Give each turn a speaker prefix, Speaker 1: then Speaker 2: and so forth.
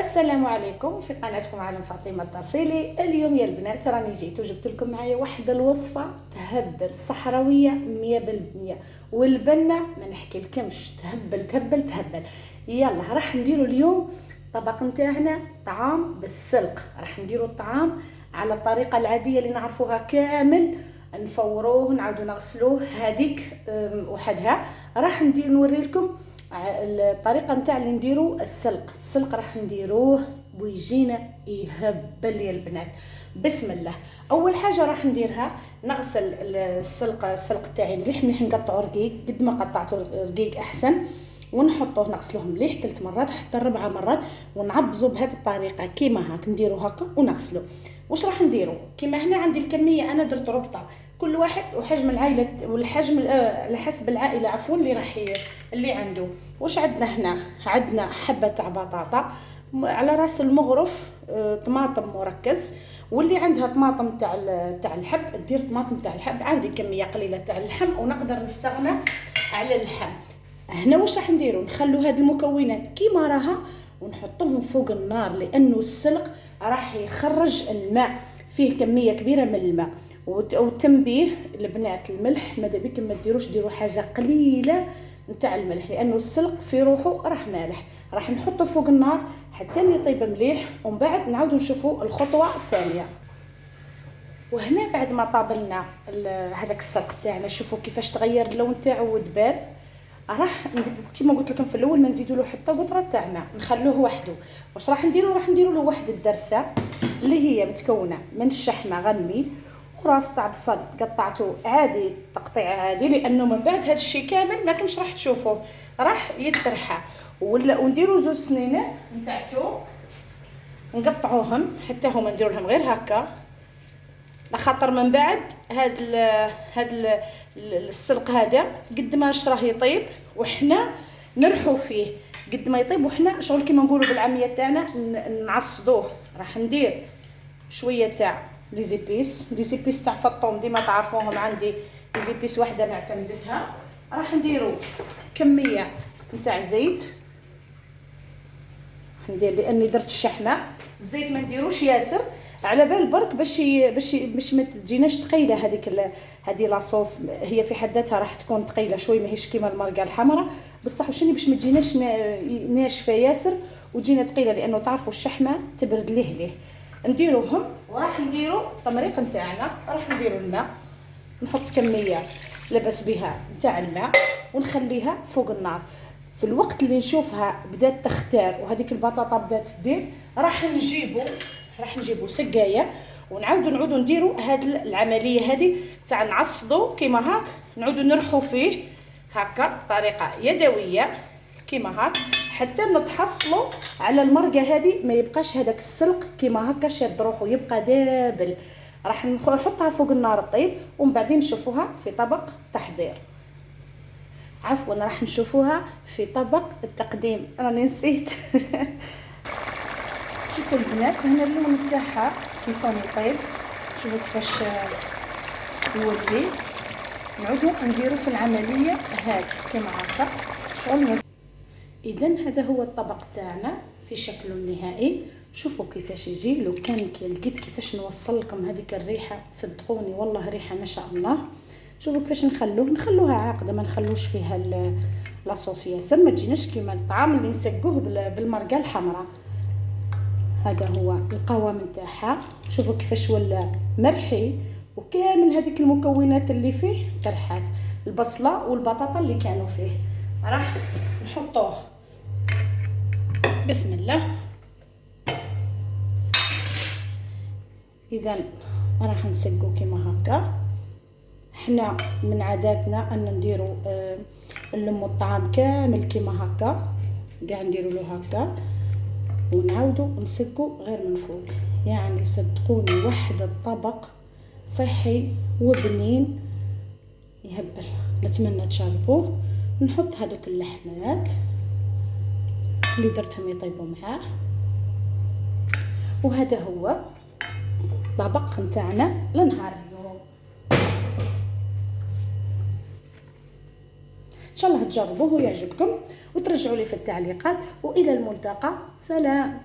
Speaker 1: السلام عليكم في قناتكم عالم فاطمه التصيلي. اليوم يا البنات راني جيت وجبت لكم معايا واحد الوصفه تهبل صحراويه 100%، والبنه ما نحكي لكمش تهبل تهبل تهبل. يلا راح نديروا اليوم طبق نتاعنا طعام بالسلق. راح نديروا الطعام على الطريقه العاديه اللي نعرفوها كامل، نفوروه نعاودو نغسلوه هذيك وحدها. راح نوري لكم الطريقه نتاع اللي نديرو السلق راح نديروه ويجينا يهبل يا البنات. بسم الله. اول حاجه راح نديرها نغسل السلق تاعي مليح نقطعو رقيق، قد ما قطعتو رقيق احسن، ونحطوه نغسلوه مليح 3 مرات حتى 4 مرات، ونعبزو بهذه الطريقه كيما هاك نديرو هكا ونغسلو. واش راح نديرو؟ كيما هنا عندي الكميه انا درت ربطه، كل واحد وحجم العائله والحجم على حسب العائله عفوا اللي عنده. واش عندنا هنا؟ عندنا حبه تاع بطاطا على راس المغرف، طماطم مركز، واللي عندها طماطم تاع الحب دير طماطم تاع الحب. عندي كميه قليله تاع اللحم ونقدر نستغنى على اللحم. هنا واش راح نديرو؟ نخلو هاد المكونات كيما راها ونحطوهم فوق النار، لانه السلق راح يخرج الماء، فيه كميه كبيره من الماء. وتنبيه البنات، الملح ماذا بكم ما ديروا حاجه قليله نتاع الملح، لانه السلق في روحه راح مالح. راح نحطه فوق النار حتى يطيب مليح، ومن بعد نعاودوا نشوفوا الخطوه الثانيه. وهنا بعد ما طابلنا هذاك السلق تاعنا، شوفوا كيفاش تغير اللون تاعو ودبال. راح كيما قلت لكم في الاول ما نزيدوا له حتى قطره تاع ماء، نخلوه وحده. واش راح نديروا؟ راح نديروا له واحد الدرسه اللي هي متكونه من الشحمه غنمي وراس تاع بصل قطعته عادي تقطيع عادي، لانه من بعد هذا الشيء كامل ما كمش راح تشوفوه، راح يترحى. ونديروا 2 سنينات نتاع توم نقطعوهم حتى هما نديروا لهم غير هكا، لخاطر من بعد هاد السلق هذا قد ما راه يطيب وحنا نرحو فيه، قد ما يطيب وحنا شغل كيما نقولوا بالعاميه تاعنا نعصدوه. راح ندير شويه تاع لي زيبيس تاع فطوم، ديما تعرفوهم عندي لي زيبيس وحده معتمدتها. راح نديروا كميه نتاع زيت، ندير لاني درت الشحمه. الزيت ما نديروش ياسر على بال برك باش ما تجيناش ثقيله هذه لاصوص. هي في حد ذاتها راح تكون ثقيله شوي، ماهيش كيما المرقه الحمراء بصح وشني باش ما تجيناش ناشفه ياسر وتجينا ثقيله، لانه تعرفوا الشحمه تبرد ليه. نديروهم وراح نديروا الطمريق نتاعنا. راح نديروا الماء، نحط كميه لبس بها نتاع الماء ونخليها فوق النار. في الوقت اللي نشوفها بدات تختار وهذيك البطاطا بدات تدير، راح نجيبوا سقايه ونعاودوا نديروا هاد العمليه هذه تاع نعصدوا كيما هاك، نعاودوا نرحوا فيه هكا بطريقه يدويه كيما هاك حتى نتحصلوا على المرقه هذه، ما يبقاش هذاك السلق كيما هكا شاد روحو، يبقى دابل. راح نحطها فوق النار طيب، ومن بعدين نشوفوها في طبق تحضير. عفوا راح نشوفوها في طبق التقديم، راني نسيت. شوفوا البنات هنا اللون تاعها يكون يطيب، شوفوا كيفاش يولي. نعودو نديرو في العمليه هاك كيما هكا شغل. اذا هذا هو الطبق تاعنا في شكله النهائي. شوفوا كيفاش يجي. لو كان لقيت كيفاش نوصل لكم هذيك الريحه، صدقوني والله ريحه ما شاء الله. شوفوا كيفاش نخلوها عاقده، ما نخلوش فيها لاصوص ياسر، ما تجيناش كيما الطعام اللي نسقوه بالمرقه الحمراء. هذا هو القوام نتاعها. شوفوا كيفاش ولا مرحي، وكامل هذيك المكونات اللي فيه ترحات، البصله والبطاطا اللي كانوا فيه. راح نحطوه بسم الله. اذا راح نسقو كيما هكا. احنا من عاداتنا ان نديرو نلمو الطعام كامل كيما هكا، كاع نديرو له هكا ونعاودو نسقو غير من فوق. يعني صدقوني واحد الطبق صحي وبنين يهبل، نتمنى تجربوه. نحط هذوك اللحمات اللي درتهم يطيبوا معاه، وهذا هو طبق نتاعنا لنهار اليوم. ان شاء الله تجربوه ويعجبكم وترجعوا لي في التعليقات، والى الملتقى. سلام.